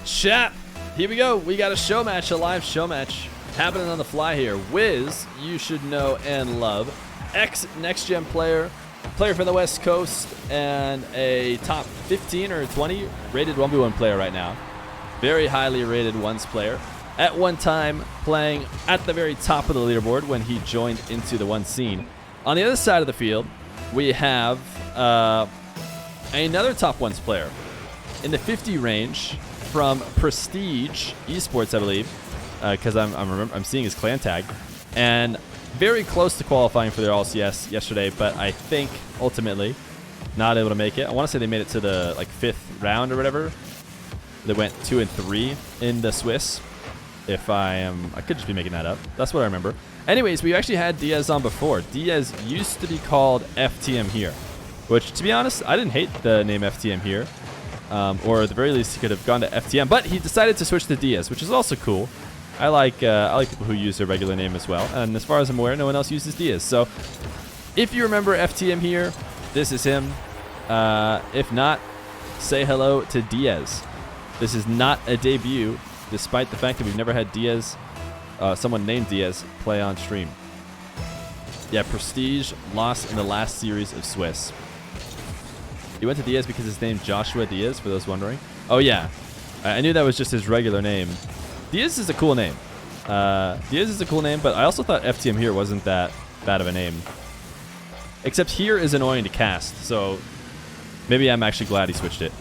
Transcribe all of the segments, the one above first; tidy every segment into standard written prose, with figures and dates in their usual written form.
Chat, here we go. We got a show match, a live show match happening on the fly here. Wizz, you should know and love. Next gen player from the West Coast, and a top 15 or 20 rated 1v1 player right now. Very highly rated ones player. At one time playing at the very top of the leaderboard when he joined into the one scene. On the other side of the field, we have another top ones player in the 50 range from Prestige Esports, I believe, because I'm seeing his clan tag, and very close to qualifying for their LCS yesterday, but I think ultimately not able to make it. I want to say they made it to the 5th round or whatever. They went 2 and 3 in the Swiss. I could just be making that up. That's what I remember. Anyways, we actually had Diaz on before. Diaz used to be called FTM here, which, to be honest, I didn't hate the name FTM here. Or at the very least, he could have gone to FTM, but he decided to switch to Diaz, which is also cool. I like people who use their regular name as well, and as far as I'm aware, no one else uses Diaz. So, if you remember FTM here, this is him. If not, say hello to Diaz. This is not a debut, despite the fact that we've never had Diaz, someone named Diaz, play on stream. Yeah, Prestige lost in the last series of Swiss. He went to Diaz because his name Joshua Diaz, for those wondering. Oh yeah, I knew that was just his regular name. Diaz is a cool name. Diaz is a cool name, but I also thought FTM here wasn't that bad of a name. Except here is annoying to cast, so maybe I'm actually glad he switched it.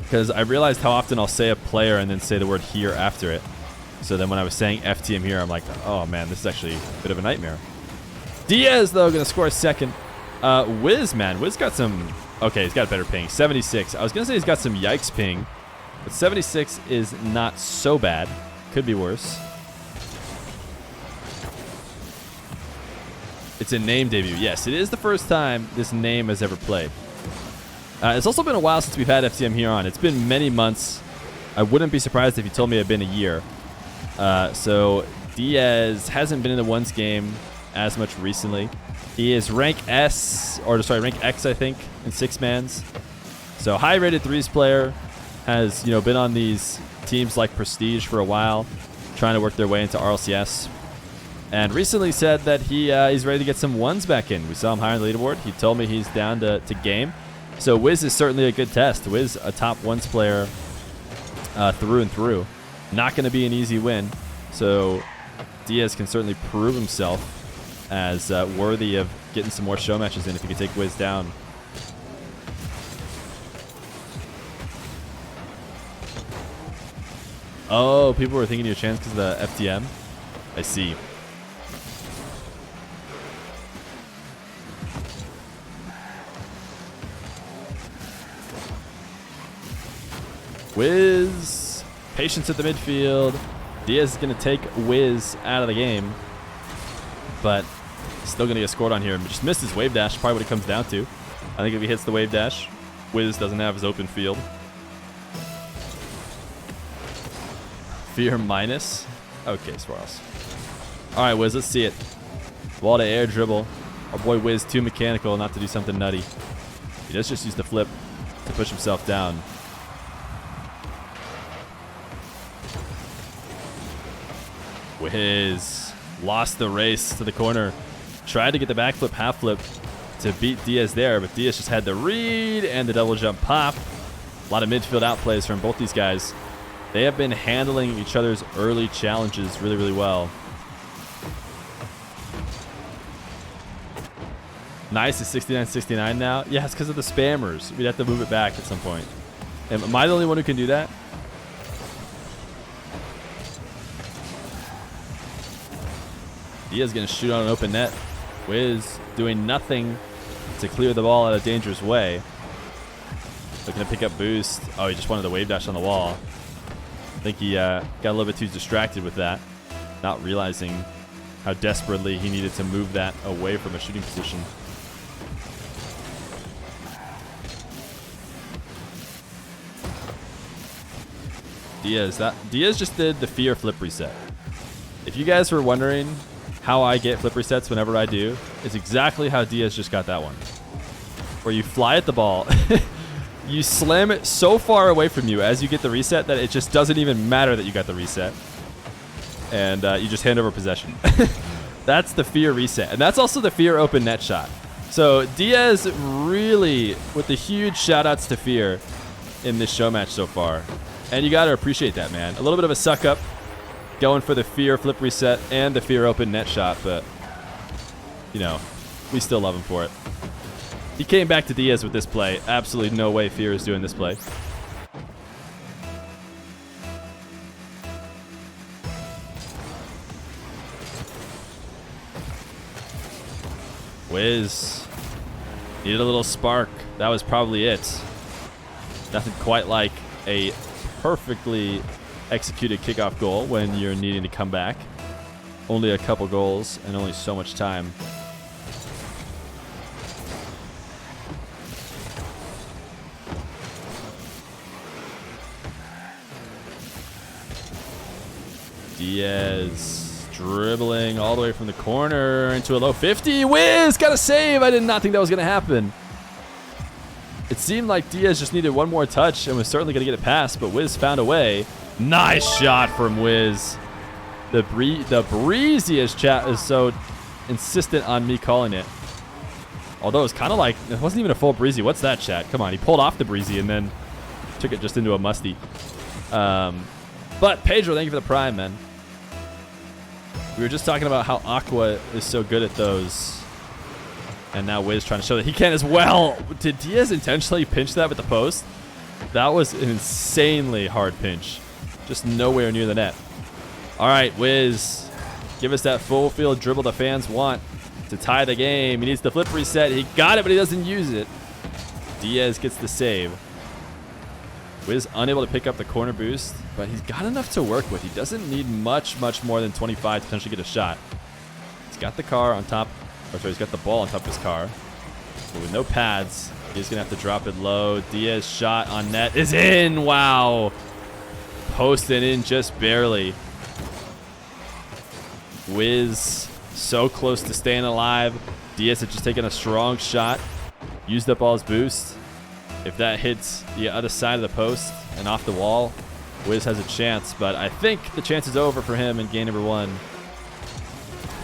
Because I realized how often I'll say a player and then say the word here after it. So then when I was saying FTM here, I'm like, oh man, this is actually a bit of a nightmare. Diaz, though, going to score a second. Wizz, man. Wizz got some... Okay, he's got a better ping. 76. I was going to say he's got some yikes ping. But 76 is not so bad. Could be worse. It's a name debut. Yes, it is the first time this name has ever played. It's also been a while since we've had FTM here on. It's been many months. I wouldn't be surprised if you told me it had been a year. So Diaz hasn't been in the ones game as much recently. He is rank X, I think, in 6-mans. So high-rated 3s player. Has been on these teams like Prestige for a while, trying to work their way into RLCS, and recently said that he's ready to get some ones back in. We saw him higher on the leaderboard. He told me he's down to game. So Wizz is certainly a good test. Wizz, a top ones player through and through. Not going to be an easy win. So Diaz can certainly prove himself as worthy of getting some more show matches in if he can take Wizz down. Oh, people were thinking you had a chance because of the FTM? I see. Wizz. Patience at the midfield. Diaz is going to take Wizz out of the game. But still going to get scored on here. Just missed his wave dash, probably what it comes down to. I think if he hits the wave dash, Wizz doesn't have his open field. Feer minus. Okay, Swirls. Alright, Wizz, let's see it. Wall to air dribble. Our boy Wizz, too mechanical not to do something nutty. He does just use the flip to push himself down. Wizz lost the race to the corner. Tried to get the backflip, half flip to beat Diaz there, but Diaz just had the read and the double jump pop. A lot of midfield outplays from both these guys. They have been handling each other's early challenges really, really well. Nice is 69-69 now. Yeah, it's because of the spammers. We'd have to move it back at some point. Am I the only one who can do that? Diaz going to shoot on an open net. Wizz doing nothing to clear the ball out of a dangerous way. Looking to pick up boost. Oh, he just wanted the wave dash on the wall. I think he got a little bit too distracted with that, not realizing how desperately he needed to move that away from a shooting position. Diaz just did the Feer flip reset. If you guys were wondering how I get flip resets whenever I do, it's exactly how Diaz just got that one. Where you fly at the ball, You slam it so far away from you as you get the reset that it just doesn't even matter that you got the reset. And you just hand over possession. That's the Feer reset. And that's also the Feer open net shot. So Diaz really, with the huge shout outs to Feer in this show match so far. And you got to appreciate that, man. A little bit of a suck up going for the Feer flip reset and the Feer open net shot. But, you know, we still love him for it. He came back to Diaz with this play. Absolutely no way Feer is doing this play. Wizz needed a little spark. That was probably it. Nothing quite like a perfectly executed kickoff goal when you're needing to come back. Only a couple goals and only so much time. Diaz dribbling all the way from the corner into a low 50. Wizz got a save. I did not think that was going to happen. It seemed like Diaz just needed one more touch and was certainly going to get it past, but Wizz found a way. Nice shot from Wizz. The breeziest chat is so insistent on me calling it. Although it's kind of like, it wasn't even a full breezy. What's that, chat? Come on, he pulled off the breezy and then took it just into a musty. But Pedro, thank you for the prime, man. We were just talking about how Aqua is so good at those. And now Wizz trying to show that he can as well. Did Diaz intentionally pinch that with the post? That was an insanely hard pinch. Just nowhere near the net. All right, Wizz, give us that full field dribble the fans want to tie the game. He needs the flip reset. He got it, but he doesn't use it. Diaz gets the save. Wizz unable to pick up the corner boost, but he's got enough to work with. He doesn't need much more than 25 to potentially get a shot. He's got the car on top, or sorry, he's got the ball on top of his car. But with no pads, he's going to have to drop it low. Diaz shot on net is in. Wow. Posted in just barely. Wizz so close to staying alive. Diaz had just taken a strong shot. Used up all his boost. If that hits the other side of the post and off the wall, Wizz has a chance. But I think the chance is over for him in game number one.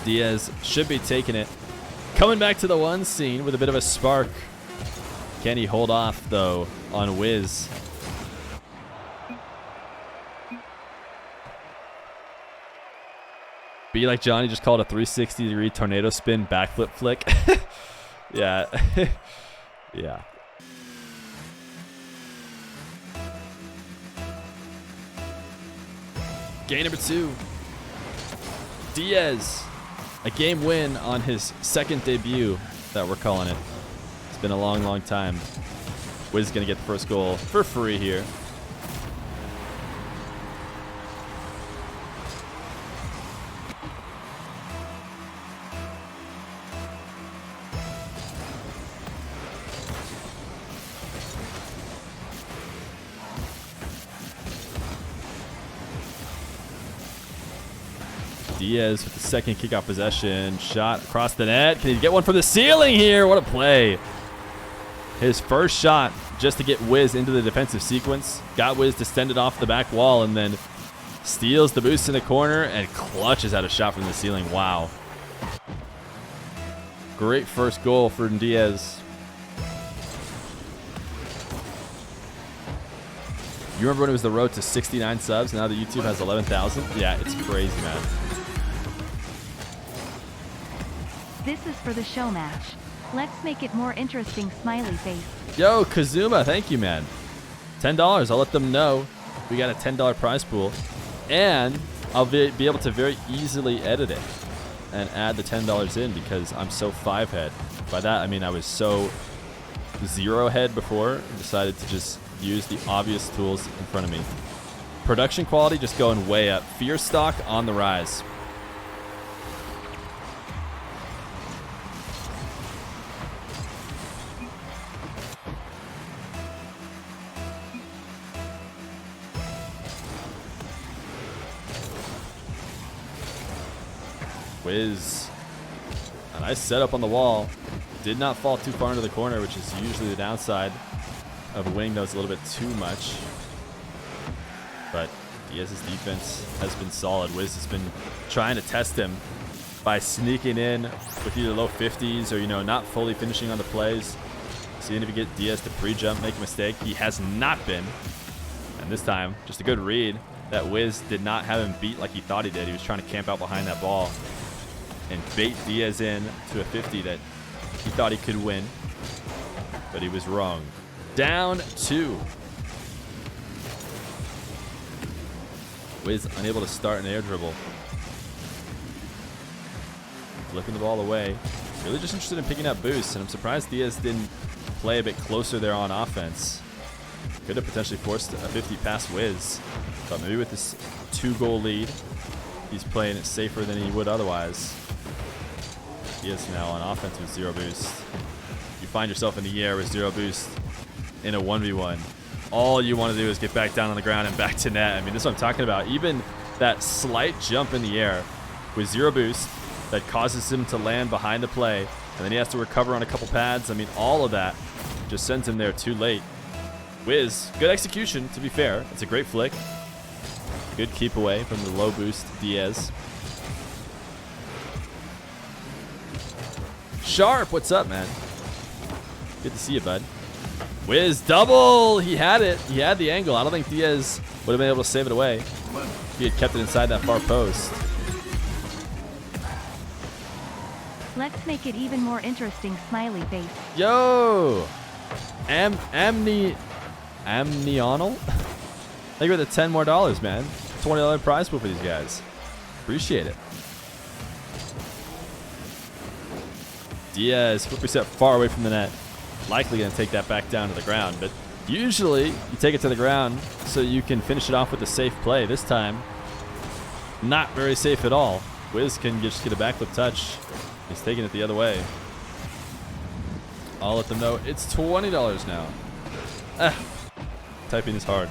Diaz should be taking it. Coming back to the one scene with a bit of a spark. Can he hold off, though, on Wizz? Be like Johnny just called a 360-degree tornado spin backflip flick. Yeah. Yeah. Game number two. Diaz. A game win on his second debut that we're calling it. It's been a long time. Wizz is going to get the first goal for free here. Diaz with the second kickoff possession. Shot across the net. Can he get one from the ceiling here? What a play. His first shot just to get Wizz into the defensive sequence. Got Wizz to send it off the back wall and then steals the boost in the corner and clutches out a shot from the ceiling. Wow. Great first goal for Diaz. You remember when it was the road to 69 subs? Now that YouTube has 11,000? Yeah, it's crazy, man. This is for the show match. Let's make it more interesting, smiley face. Yo, Kazuma, thank you, man. $10. I'll let them know we got a $10 prize pool. And I'll be able to very easily edit it and add the $10 in because I'm so 5-head. By that, I mean I was so 0-head before and decided to just use the obvious tools in front of me. Production quality just going way up. Fear stock on the rise. Wizz. A nice setup on the wall. Did not fall too far into the corner, which is usually the downside. of a wing that was a little bit too much. But Diaz's defense has been solid. Wizz has been trying to test him by sneaking in with either low 50s or, you know, not fully finishing on the plays. Seeing if you get Diaz to pre-jump, make a mistake. He has not been. And this time, just a good read that Wizz did not have him beat like he thought he did. He was trying to camp out behind that ball and bait Diaz in to a 50 that he thought he could win, but he was wrong. Down 2. Wizz unable to start an air dribble. Flipping the ball away. Really just interested in picking up boosts, and I'm surprised Diaz didn't play a bit closer there on offense. Could have potentially forced a 50 past Wizz, but maybe with this 2-goal lead, he's playing it safer than he would otherwise. Diaz now on offense with 0 boost. You find yourself in the air with 0 boost in a 1v1. All you want to do is get back down on the ground and back to net. I mean, this is what I'm talking about. Even that slight jump in the air with 0 boost that causes him to land behind the play, and then he has to recover on a couple pads. I mean, all of that just sends him there too late. Wizz, good execution, to be fair. It's a great flick. Good keep away from the low boost Diaz. Sharp, what's up, man? Good to see you, bud. Wizz, double! He had it. He had the angle. I don't think Diaz would have been able to save it away if he had kept it inside that far post. Let's make it even more interesting, smiley face. Yo! Amnional? Thank you for the $10 more, man. $20 prize pool for these guys. Appreciate it. Diaz, flip reset far away from the net. Likely going to take that back down to the ground, but usually you take it to the ground so you can finish it off with a safe play. This time, not very safe at all. Wizz can just get a backflip touch. He's taking it the other way. I'll let them know it's $20 now. Typing is hard.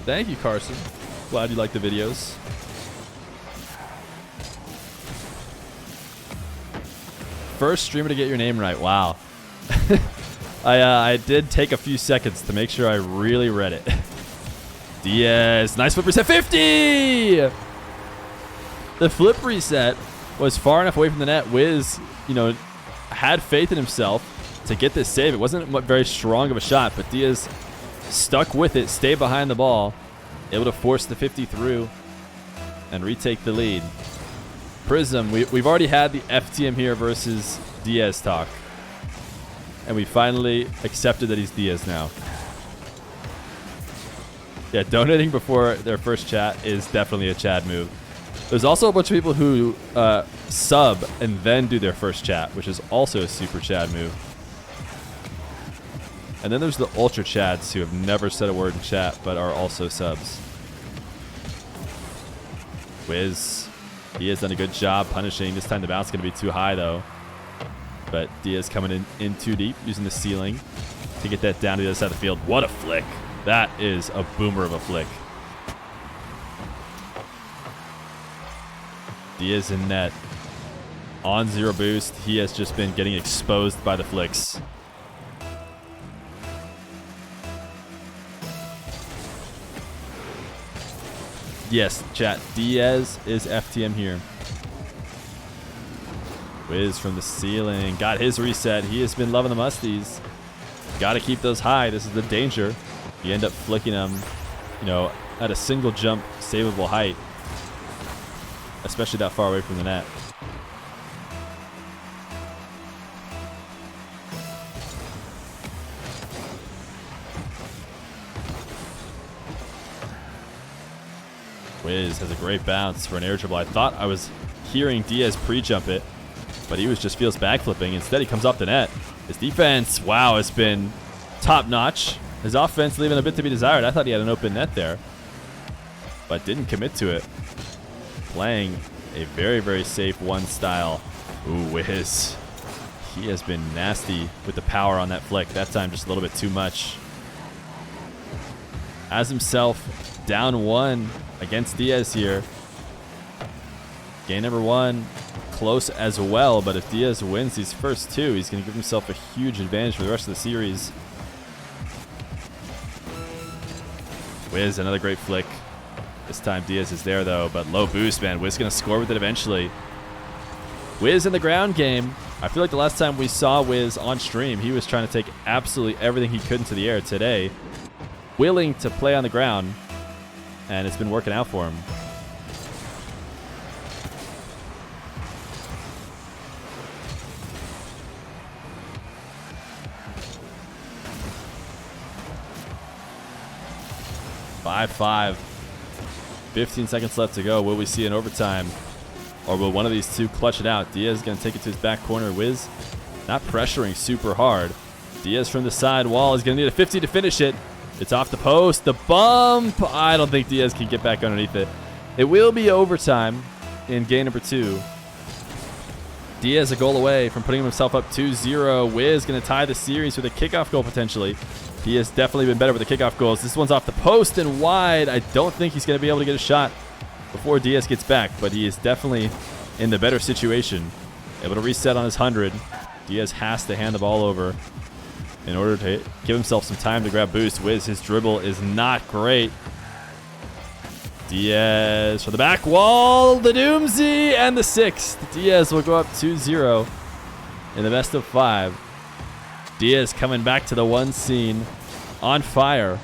Thank you, Carson. Glad you like the videos. First streamer to get your name right. Wow. I did take a few seconds to make sure I really read it. Diaz, nice flip reset, 50! The flip reset was far enough away from the net. Wizz, you know, had faith in himself to get this save. It wasn't very strong of a shot, but Diaz stuck with it, stayed behind the ball, able to force the 50 through and retake the lead. Prism, we've already had the FTM here versus Diaz talk, and we finally accepted that he's Diaz now. Yeah, donating before their first chat is definitely a Chad move. There's also a bunch of people who sub and then do their first chat, which is also a super Chad move. And then there's the ultra Chads who have never said a word in chat but are also subs. Wizz, he has done a good job punishing. This time the bounce is going to be too high though. But Diaz coming in too deep, using the ceiling to get that down to the other side of the field. What a flick. That is a boomer of a flick. Diaz in net. On 0 boost, he has just been getting exposed by the flicks. Yes, chat. Diaz is FTM here. Wizz from the ceiling. Got his reset. He has been loving the musties. Got to keep those high. This is the danger. You end up flicking them, you know, at a single jump, savable height. Especially that far away from the net. Wizz has a great bounce for an air dribble. I thought I was hearing Diaz pre-jump it, but he just feels backflipping. Instead, he comes off the net. His defense, wow, has been top-notch. His offense leaving a bit to be desired. I thought he had an open net there, but didn't commit to it. Playing a very, very safe one style. Ooh, Wizz. He has been nasty with the power on that flick. That time just a little bit too much. As himself down 1 against Diaz here. Game number 1 close as well, but if Diaz wins these first 2, he's going to give himself a huge advantage for the rest of the series. Wizz, another great flick. This time Diaz is there though, but low boost, man. Wizz going to score with it eventually. Wizz in the ground game. I feel like the last time we saw Wizz on stream, he was trying to take absolutely everything he could into the air. Today, willing to play on the ground, and it's been working out for him. Five. 15 seconds left to go. Will we see an overtime? Or will one of these two clutch it out? Diaz is going to take it to his back corner. Wizz not pressuring super hard. Diaz from the side wall is going to need a 50 to finish it. It's off the post. The bump. I don't think Diaz can get back underneath it. It will be overtime in game number 2. Diaz a goal away from putting himself up 2-0. Wizz going to tie the series with a kickoff goal potentially. He has definitely been better with the kickoff goals. This one's off the post and wide. I don't think he's going to be able to get a shot before Diaz gets back, but he is definitely in the better situation. Able to reset on his 100. Diaz has to hand the ball over in order to give himself some time to grab boost. Wizz, his dribble is not great. Diaz for the back wall, the doomsy, and the 6th. Diaz will go up 2-0 in the best of 5. Diaz coming back to the one scene on fire.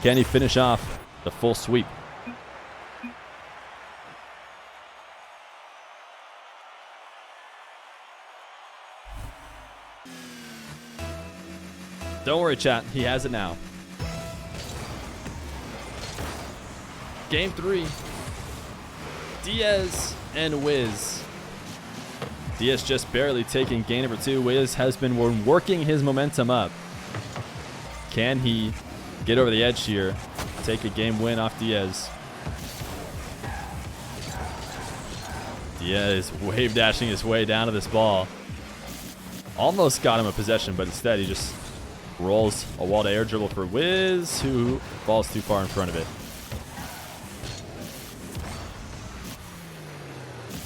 Can he finish off the full sweep? Don't worry, chat. He has it now. Game 3. Diaz and Wizz. Diaz just barely taking game number 2. Wizz has been working his momentum up. Can he get over the edge here? Take a game win off Diaz. Diaz wave dashing his way down to this ball. Almost got him a possession, but instead he just rolls a wall to air dribble for Wizz, who falls too far in front of it.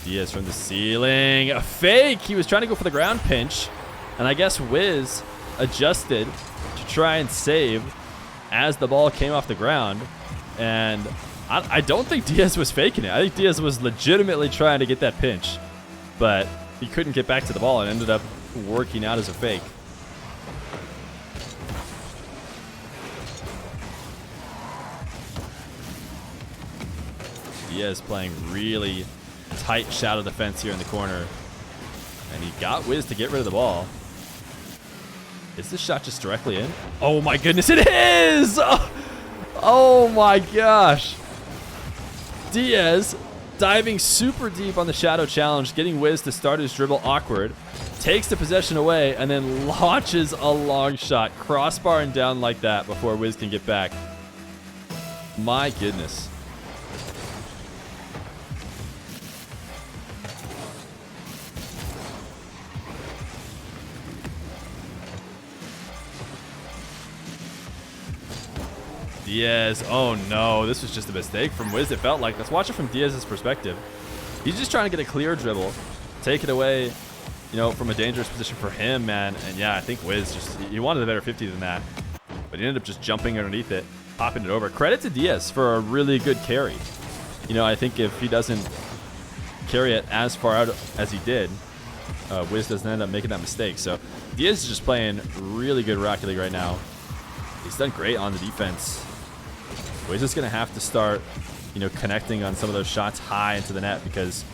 Diaz from the ceiling. A fake. He was trying to go for the ground pinch. And I guess Wizz adjusted to try and save as the ball came off the ground. And I don't think Diaz was faking it. I think Diaz was legitimately trying to get that pinch. But he couldn't get back to the ball and ended up working out as a fake. Diaz playing really tight shadow defense here in the corner. And he got Wizz to get rid of the ball. Is this shot just directly in? Oh my goodness, it is! Oh my gosh. Diaz diving super deep on the shadow challenge, getting Wizz to start his dribble awkward. Takes the possession away and then launches a long shot. Crossbar and down like that before Wizz can get back. My goodness. Diaz, oh no, this was just a mistake from Wizz, it felt like. Let's watch it from Diaz's perspective. He's just trying to get a clear dribble, take it away, you know, from a dangerous position for him, man. And yeah, I think Wizz just, he wanted a better 50 than that. But he ended up just jumping underneath it, popping it over. Credit to Diaz for a really good carry. You know, I think if he doesn't carry it as far out as he did, Wizz doesn't end up making that mistake. So Diaz is just playing really good Rocket League right now. He's done great on the defense. Wizz is going to have to start, you know, connecting on some of those shots high into the net because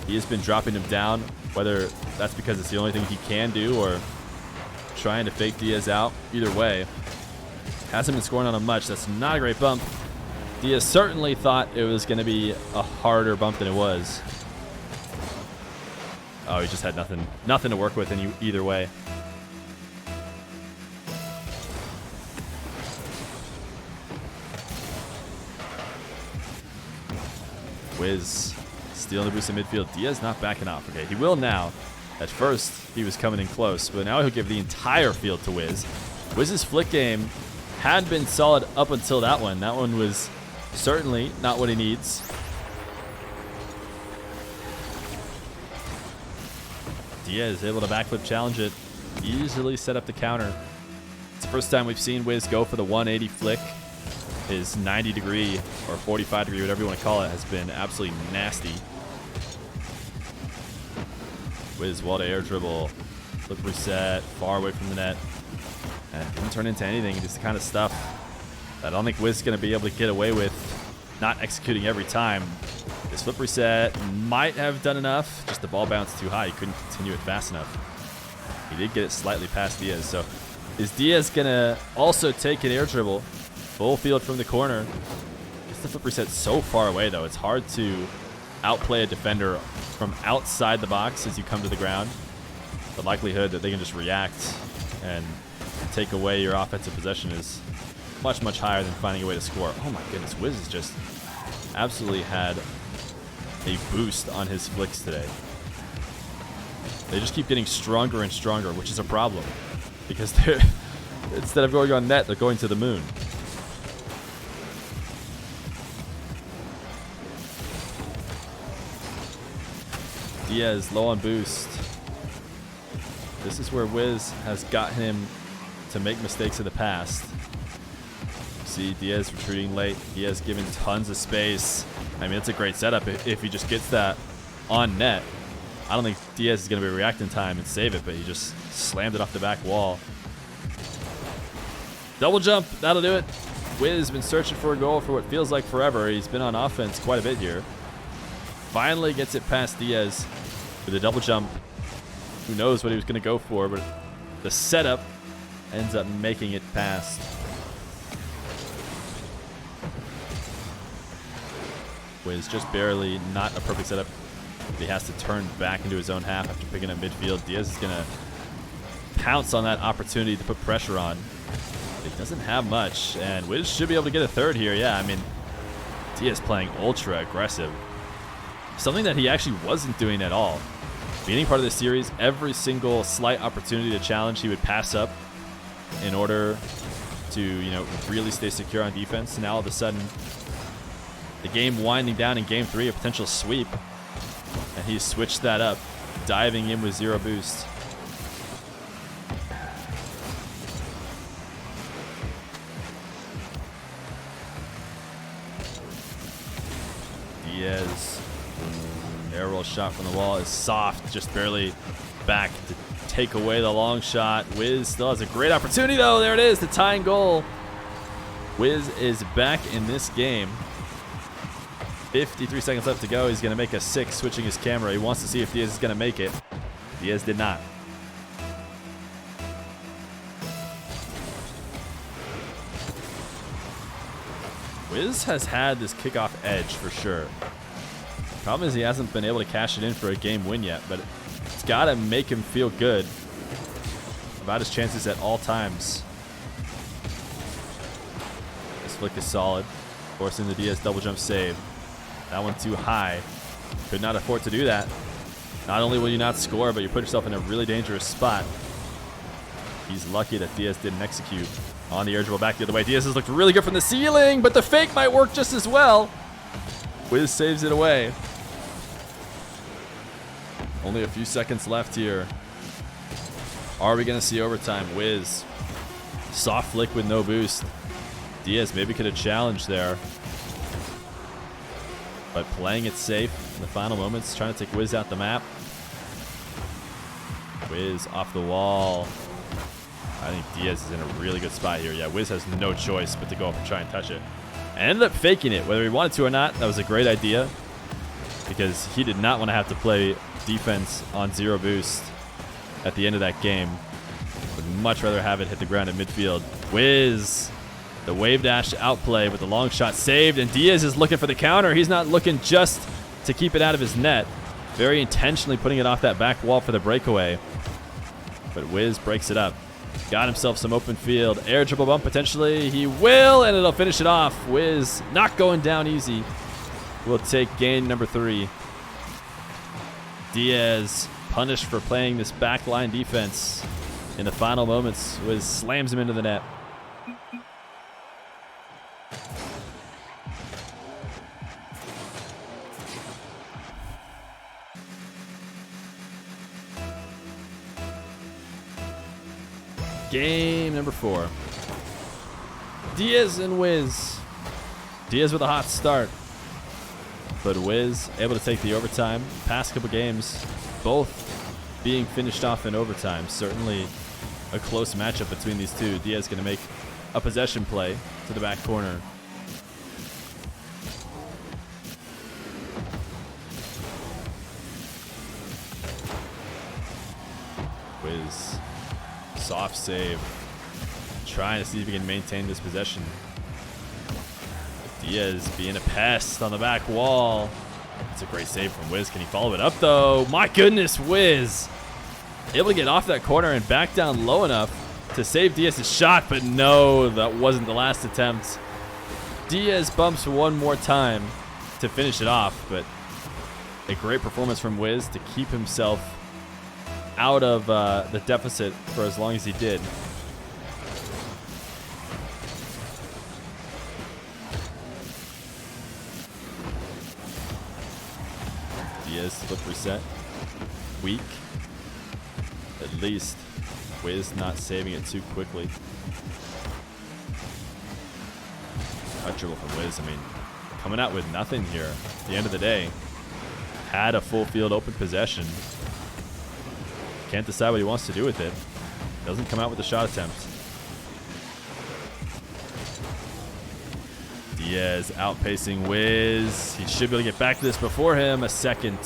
he has been dropping them down, whether that's because it's the only thing he can do or trying to fake Diaz out. Either way, hasn't been scoring on him much. That's not a great bump. Diaz certainly thought it was going to be a harder bump than it was. Oh, he just had nothing to work with in either way. Wizz stealing the boost in midfield. Diaz not backing off. Okay, he will now. At first, he was coming in close, but now he'll give the entire field to Wizz. Wizz's flick game had been solid up until that one. That one was certainly not what he needs. Diaz able to backflip challenge it. Easily set up the counter. It's the first time we've seen Wizz go for the 180 flick. His 90 degree or 45 degree, whatever you want to call it, has been absolutely nasty. Wizz wall to air dribble. Flip reset, far away from the net. And it didn't turn into anything. It's the kind of stuff that I don't think Wizz is going to be able to get away with not executing every time. This flip reset might have done enough. Just the ball bounced too high. He couldn't continue it fast enough. He did get it slightly past Diaz. So is Diaz going to also take an air dribble? Full field from the corner. Gets the flip reset so far away, though. It's hard to outplay a defender from outside the box as you come to the ground. The likelihood that they can just react and take away your offensive possession is much, much higher than finding a way to score. Oh my goodness, Wizz has just absolutely had a boost on his flicks today. They just keep getting stronger and stronger, which is a problem because they're instead of going on net, they're going to the moon. Diaz low on boost. This is where Wizz has got him to make mistakes in the past. See Diaz retreating late. Diaz giving tons of space. I mean, it's a great setup if he just gets that on net. I don't think Diaz is going to be reacting time and save it, but he just slammed it off the back wall. Double jump, that'll do it. Wizz has been searching for a goal for what feels like forever. He's been on offense quite a bit here. Finally gets it past Diaz with a double jump. Who knows what he was going to go for, but the setup ends up making it past. Wizz just barely not a perfect setup. He has to turn back into his own half after picking up midfield. Diaz is going to pounce on that opportunity to put pressure on. He doesn't have much, and Wizz should be able to get a third here. Yeah, I mean, Diaz playing ultra aggressive. Something that he actually wasn't doing at all. Beginning part of the series, every single slight opportunity to challenge, he would pass up in order to, you know, really stay secure on defense. Now all of a sudden, the game winding down in game 3, a potential sweep, and he switched that up, diving in with 0 boost. Diaz. Air roll shot from the wall is soft, just barely back to take away the long shot. Wizz still has a great opportunity, though. There it is, the tying goal. Wizz is back in this game. 53 seconds left to go. He's going to make a 6, switching his camera. He wants to see if Diaz is going to make it. Diaz did not. Wizz has had this kickoff edge for sure. Problem is he hasn't been able to cash it in for a game win yet, but it's got to make him feel good about his chances at all times. This flick is solid, forcing the Diaz double jump save. That one too high. Could not afford to do that. Not only will you not score, but you put yourself in a really dangerous spot. He's lucky that Diaz didn't execute on the air dribble back the other way. Diaz has looked really good from the ceiling, but the fake might work just as well. Wizz saves it away. Only a few seconds left here. Are we going to see overtime? Wizz. Soft flick with no boost. Diaz maybe could have challenged there. But playing it safe in the final moments, trying to take Wizz out the map. Wizz off the wall. I think Diaz is in a really good spot here. Yeah, Wizz has no choice but to go up and try and touch it. And ended up faking it, whether he wanted to or not. That was a great idea because he did not want to have to play defense on 0 boost at the end of that game. Would much rather have it hit the ground at midfield. Wizz, the wave dash outplay with the long shot saved, and Diaz is looking for the counter. He's not looking just to keep it out of his net. Very intentionally putting it off that back wall for the breakaway. But Wizz breaks it up. Got himself some open field. Air triple bump potentially. He will, and it'll finish it off. Wizz not going down easy. Will take game number 3. Diaz punished for playing this backline defense in the final moments. Wizz slams him into the net. Game number 4. Diaz and Wizz. Diaz with a hot start, but Wizz able to take the overtime. Past couple games, both being finished off in overtime. Certainly a close matchup between these two. Diaz going to make a possession play to the back corner. Wizz, soft save, trying to see if he can maintain this possession. Diaz being a pest on the back wall. It's a great save from Wizz. Can he follow it up though? My goodness, Wizz able to get off that corner and back down low enough to save Diaz's shot, but no, that wasn't the last attempt. Diaz bumps one more time to finish it off, but a great performance from Wizz to keep himself out of the deficit for as long as he did. Diaz flip reset. Weak. At least Wizz not saving it too quickly. Cut dribble from Wizz. I mean, coming out with nothing here at the end of the day. Had a full field open possession. Can't decide what he wants to do with it. Doesn't come out with a shot attempt. Diaz outpacing Wizz. He should be able to get back to this before him. A second.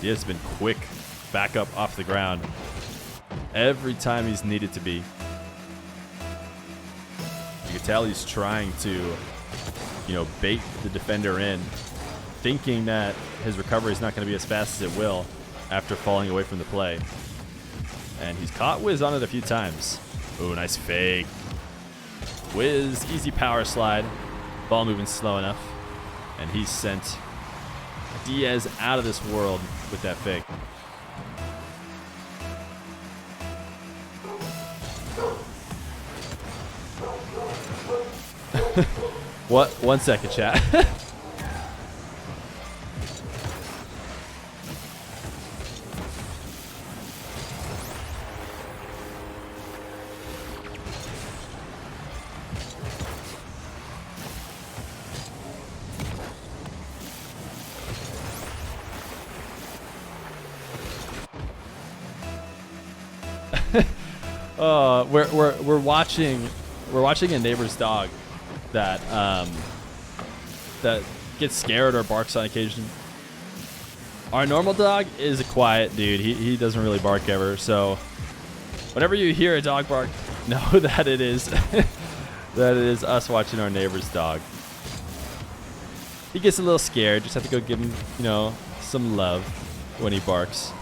Diaz has been quick back up off the ground every time he's needed to be. You can tell he's trying to, bait the defender in, thinking that his recovery is not going to be as fast as it will after falling away from the play. And he's caught Wizz on it a few times. Ooh, nice fake. Wizz, easy power slide. Ball moving slow enough. And he sent Diaz out of this world with that fake. What? 1 second, chat. We're watching a neighbor's dog that that gets scared or barks on occasion. Our normal dog is a quiet dude. He doesn't really bark ever. So whenever you hear a dog bark, know that it is that it is us watching our neighbor's dog. He gets a little scared. Just have to go give him, some love when he barks.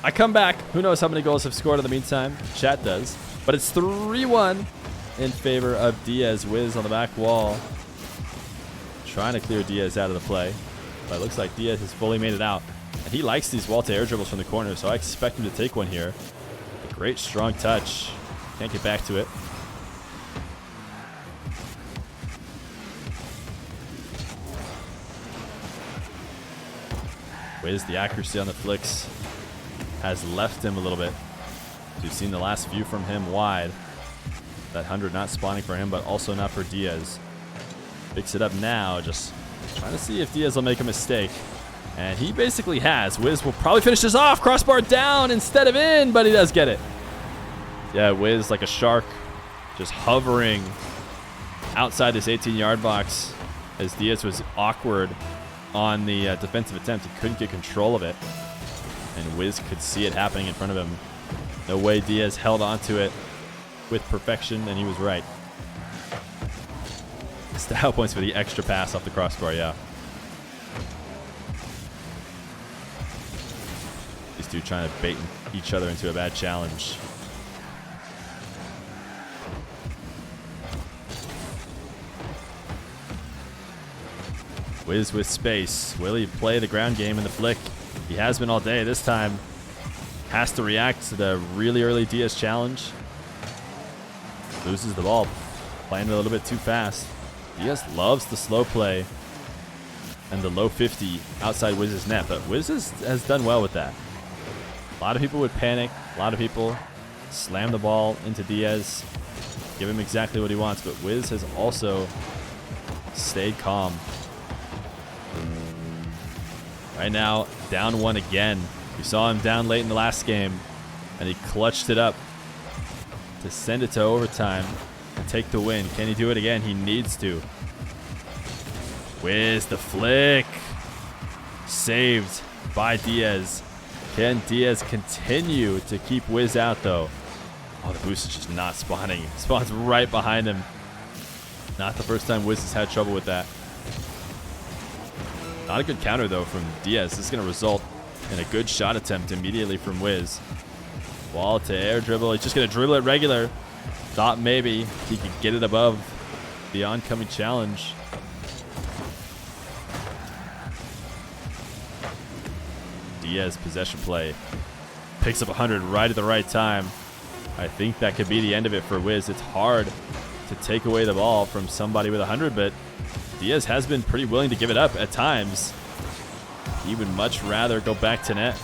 I come back. Who knows how many goals have scored in the meantime? Chat does. But it's 3-1 in favor of Diaz. Wizz on the back wall, trying to clear Diaz out of the play. But it looks like Diaz has fully made it out. And he likes these wall-to-air dribbles from the corner, so I expect him to take one here. A great strong touch. Can't get back to it. Wizz, the accuracy on the flicks has left him a little bit. We've seen the last few from him wide. That 100 not spawning for him, but also not for Diaz. Picks it up now, just trying to see if Diaz will make a mistake. And he basically has. Wizz will probably finish this off. Crossbar down instead of in, but he does get it. Yeah, Wizz like a shark, just hovering outside this 18-yard box as Diaz was awkward on the defensive attempt. He couldn't get control of it. And Wizz could see it happening in front of him. No way Diaz held onto it with perfection, and he was right. Style points for the extra pass off the crossbar, yeah. These two trying to bait each other into a bad challenge. Wizz with space. Will he play the ground game in the flick? He has been all day. This time has to react to the really early Diaz challenge. Loses the ball. playing a little bit too fast. Diaz loves the slow play and the low 50 outside Wizz's net, but Wizz has done well with that. A lot of people would panic. A lot of people slam the ball into Diaz, give him exactly what he wants, but Wizz has also stayed calm. Right now, down 1 again. We saw him down late in the last game, and he clutched it up to send it to overtime and take the win. Can he do it again? He needs to. Wizz the flick. Saved by Diaz. Can Diaz continue to keep Wizz out, though? Oh, the boost is just not spawning. Spawns right behind him. Not the first time Wizz has had trouble with that. Not a good counter, though, from Diaz. This is going to result in a good shot attempt immediately from Wizz. Wall to air dribble. He's just going to dribble it regular. Thought maybe he could get it above the oncoming challenge. Diaz possession play. Picks up 100 right at the right time. I think that could be the end of it for Wizz. It's hard to take away the ball from somebody with 100, but Diaz has been pretty willing to give it up at times. He would much rather go back to net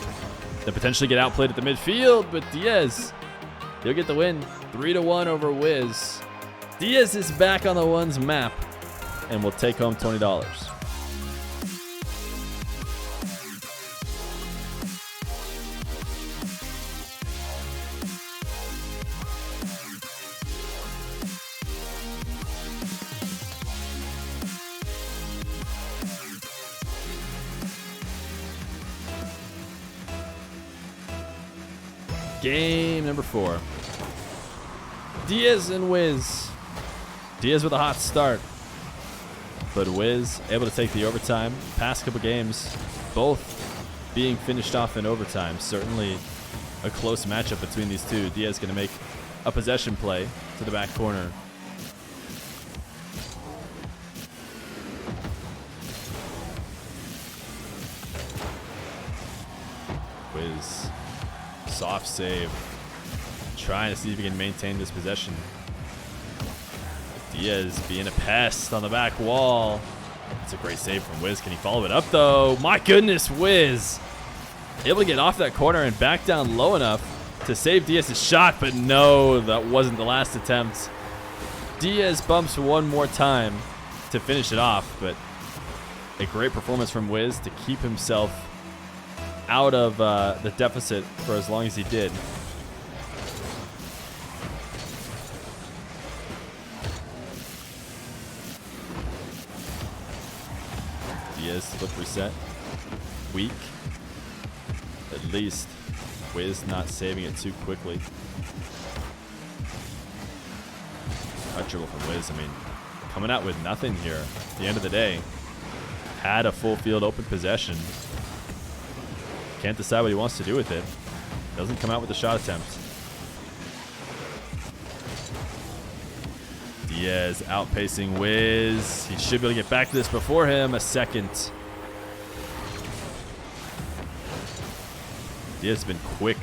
than potentially get outplayed at the midfield, but Diaz, he'll get the win. 3-1 over Wizz. Diaz is back on the ones map and will take home $20. Game number 4. Diaz and Wizz. Diaz with a hot start, but Wizz able to take the overtime. Past couple games, both being finished off in overtime. Certainly a close matchup between these two. Diaz going to make a possession play to the back corner. Wizz. Soft save. Trying to see if he can maintain this possession. Diaz being a pest on the back wall. It's a great save from Wizz. Can he follow it up, though? My goodness, Wizz. Able to get off that corner and back down low enough to save Diaz's shot, but no, that wasn't the last attempt. Diaz bumps one more time to finish it off, but a great performance from Wizz to keep himself out of the deficit for as long as he did. Diaz flip reset. Weak. At least Wizz not saving it too quickly. Hot dribble from Wizz. I mean, coming out with nothing here at the end of the day. Had a full field open possession. Can't decide what he wants to do with it. Doesn't come out with a shot attempt. Diaz outpacing Wizz. He should be able to get back to this before him. A second. Diaz has been quick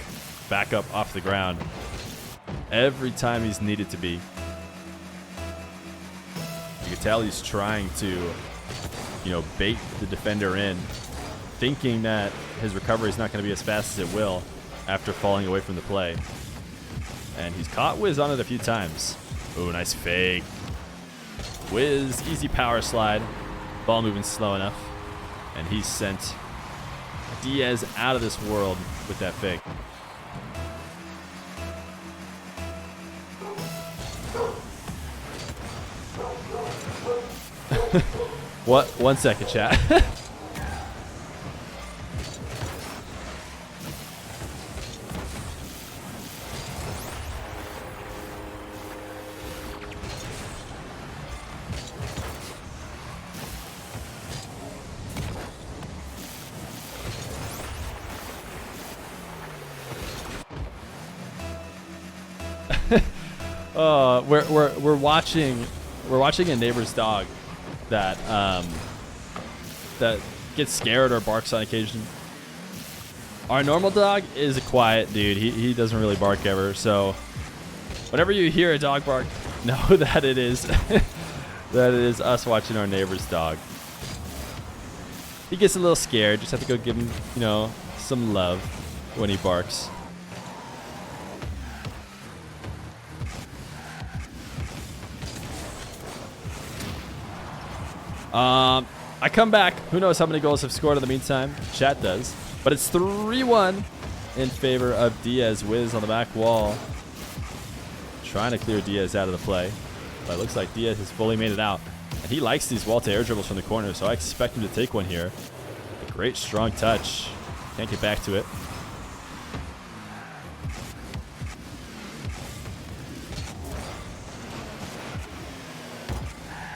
back up off the ground every time he's needed to be. You can tell he's trying to, bait the defender in, thinking that his recovery is not going to be as fast as it will after falling away from the play. And he's caught Wizz on it a few times. Ooh, nice fake. Wizz, easy power slide. Ball moving slow enough. And he sent Diaz out of this world with that fake. What? 1 second, chat. We're watching a neighbor's dog that that gets scared or barks on occasion. Our normal dog is a quiet dude. He doesn't really bark ever. So whenever you hear a dog bark, know that it is that it is us watching our neighbor's dog. He gets a little scared. Just have to go give him, you know, some love when he barks. I come back. Who knows how many goals have scored in the meantime? Chat does. But it's 3-1 in favor of Diaz. Wizz on the back wall. Trying to clear Diaz out of the play. But it looks like Diaz has fully made it out. And he likes these wall to air dribbles from the corner, so I expect him to take one here. A great strong touch. Can't get back to it.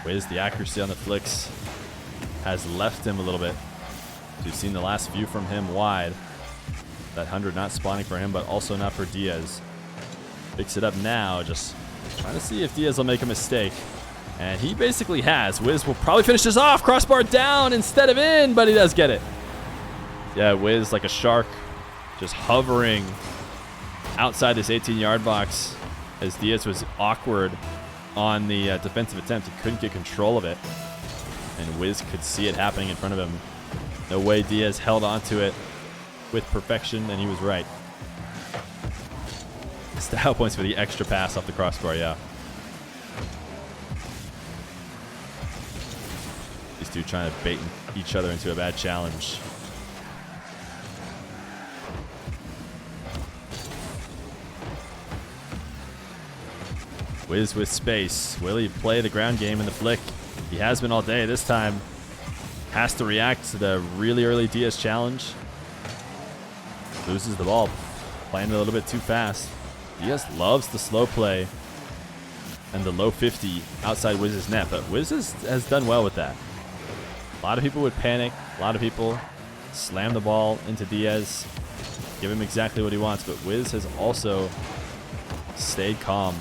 Wizz, the accuracy on the flicks has left him a little bit. We've seen the last few from him wide. That 100 not spawning for him, but also not for Diaz. Picks it up now, just trying to see if Diaz will make a mistake. And he basically has. Wizz will probably finish this off. Crossbar down instead of in, but he does get it. Yeah, Wizz like a shark, just hovering outside this 18-yard box as Diaz was awkward on the defensive attempt. He couldn't get control of it. And Wizz could see it happening in front of him. No way Diaz held onto it with perfection, and he was right. Style points for the extra pass off the crossbar, yeah. These two trying to bait each other into a bad challenge. Wizz with space. Will he play the ground game in the flick? He has been all day. This time has to react to the really early Diaz challenge. Loses the ball. Playing a little bit too fast. Diaz loves the slow play and the low 50 outside Wizz's net, but Wizz has done well with that. A lot of people would panic. A lot of people slam the ball into Diaz, give him exactly what he wants, but Wizz has also stayed calm.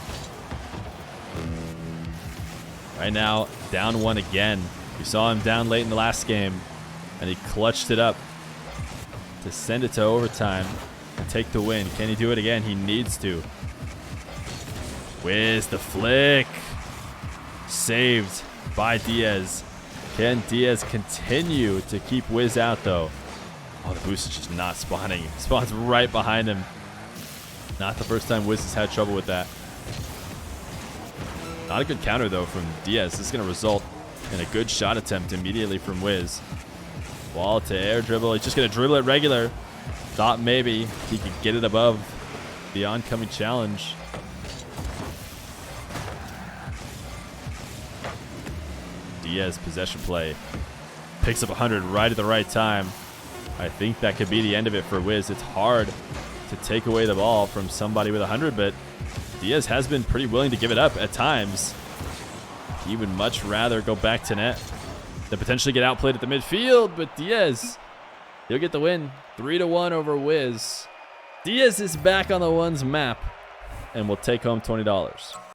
Right now, down one again. We saw him down late in the last game, and he clutched it up to send it to overtime and take the win. Can he do it again? He needs to. Wizz the flick. Saved by Diaz. Can Diaz continue to keep Wizz out, though? Oh, the boost is just not spawning. Spawns right behind him. Not the first time Wizz has had trouble with that. Not a good counter, though, from Diaz. This is going to result in a good shot attempt immediately from Wizz. Wall to air dribble. He's just going to dribble it regular. Thought maybe he could get it above the oncoming challenge. Diaz possession play. Picks up 100 right at the right time. I think that could be the end of it for Wizz. It's hard to take away the ball from somebody with 100, but Diaz has been pretty willing to give it up at times. He would much rather go back to net than potentially get outplayed at the midfield, but Diaz, he'll get the win. 3-1 over Wizz. Diaz is back on the ones map and will take home $20.